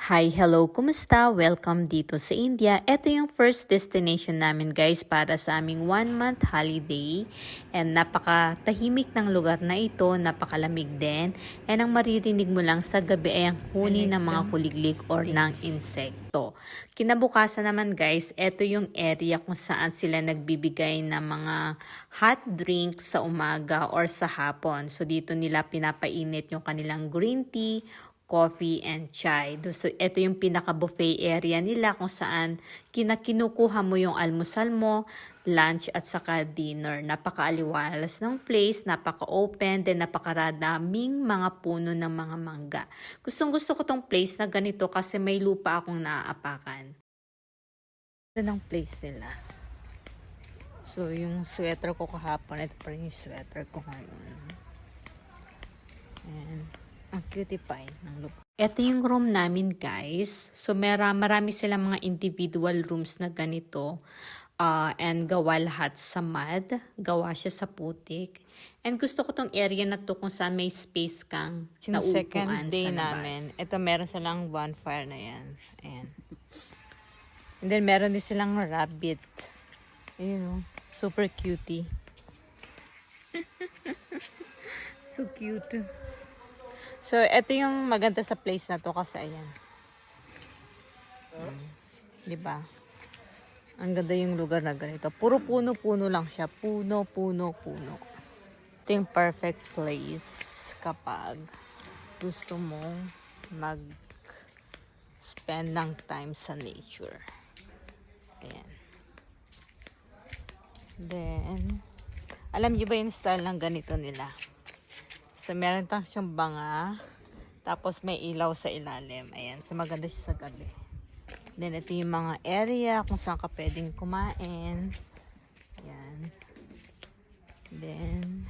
Hi, hello, kumusta? Welcome dito sa India. Ito yung first destination namin guys para sa aming 1-month holiday. And napakatahimik ng lugar na ito, napakalamig din. And ang maririnig mo lang sa gabi ay ang huni ng mga kuliglig or ng insekto. Kinabukasan naman guys, ito yung area kung saan sila nagbibigay ng mga hot drinks sa umaga or sa hapon. So dito nila pinapainit yung kanilang green tea, coffee and chai. So, ito yung pinaka-buffet area nila kung saan kinukuha mo yung almusal mo, lunch at saka dinner. Napaka-aliwalas ng place, napaka-open, then napakaradaming mga puno ng mga mangga. Gustong-gusto ko tong place na ganito kasi may lupa akong naaapakan. Ito ng place nila. So, yung sweater ko kahapon, ito pa rin yung sweater ko ngayon. And ang cutie pie ng lupa. Ito yung room namin guys. So marami silang mga individual rooms na ganito. And gawa lahat sa mud. Gawa siya sa putik. And gusto ko tong area na to kung saan may space kang naupuan sa labas. Second day namin. Ito meron silang bonfire na yan. Ayan. And then meron din silang rabbit. Ayun o. Super cutie. So cute. So, ito yung maganda sa place na to kasi ayan. Diba? Ang ganda yung lugar na ganito. Puro puno-puno lang siya. Puno. Ito yung perfect place kapag gusto mong mag-spend ng time sa nature. Ayan. Then, alam niyo ba yung style ng ganito nila? So, meron tang siyang banga. Tapos, may ilaw sa ilalim. Ayan. So, maganda siya sa gabi. Then, ito yung mga area kung saan ka pwedeng kumain. Ayan. Then,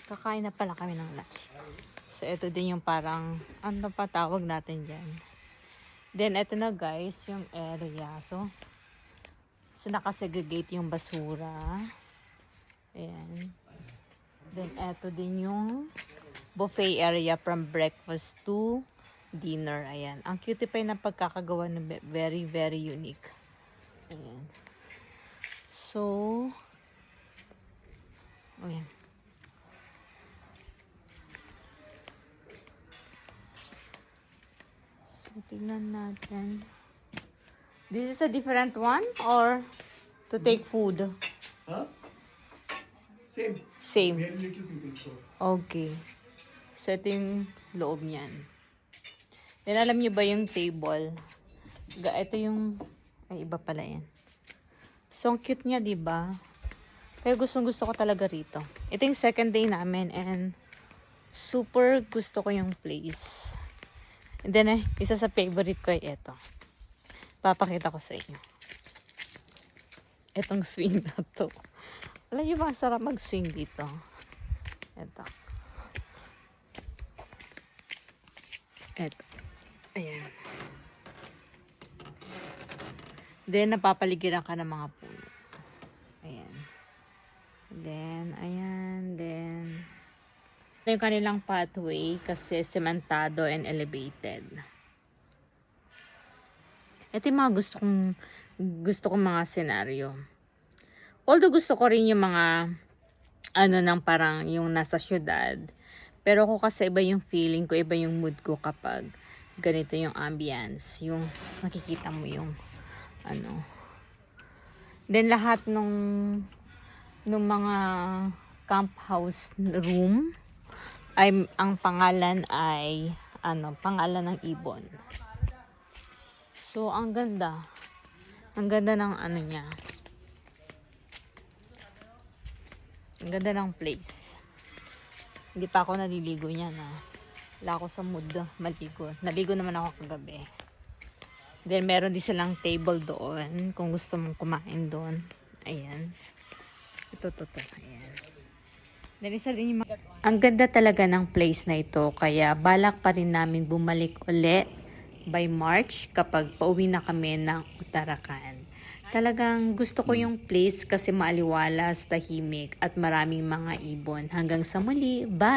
kakain na pala kami ng lunch. So, ito din yung parang, ano pa tawag natin dyan. Then, ito na guys, yung area. So nakasegregate yung basura. Ayan. Then, eto din yung buffet area from breakfast to dinner. Ayan. Ang cutie pie na pagkakagawa na very, very unique. Ayan. So, ayan. So, tingnan natin. This is a different one or to take food? Huh? Same. Same. Very little people. So. Okay. So, ito yung loob niyan. Then, alam niyo ba yung table? Ito yung, ay iba pala yan. So, ang cute niya, diba? Kaya gustong-gusto ko talaga rito. Ito yung second day namin and super gusto ko yung place. And then, isa sa favorite ko ay ito. Papakita ko sa inyo. Itong swing na to. Alam niyo ba, sarap mag-swing dito. Ito. Ayan. Then, napapaligiran ka ng mga puno. Ayan. Then, ayan. Then, ito yung kanilang pathway kasi sementado and elevated. Ito yung mga gusto kong mga senaryo. Although gusto ko rin yung mga ng parang yung nasa syudad. Pero ako kasi iba yung feeling ko, iba yung mood ko kapag ganito yung ambience. Yung makikita mo yung Then lahat nung mga camp house room ay ang pangalan ay pangalan ng ibon. So ang ganda. Ang ganda ng niya. Ang ganda ng place. Hindi pa ako naliligo niya na. Wala ako sa mood maligo. Naligo naman ako kagabi. Then meron din silang table doon kung gusto mong kumain doon. Ayan. Ito. Ayan. Then isa din yung ang ganda talaga ng place na ito. Kaya balak pa rin namin bumalik ulit by March kapag pauwi na kami ng Uttarakhand. Talagang gusto ko yung place kasi maaliwalas, tahimik at maraming mga ibon. Hanggang sa muli, bye!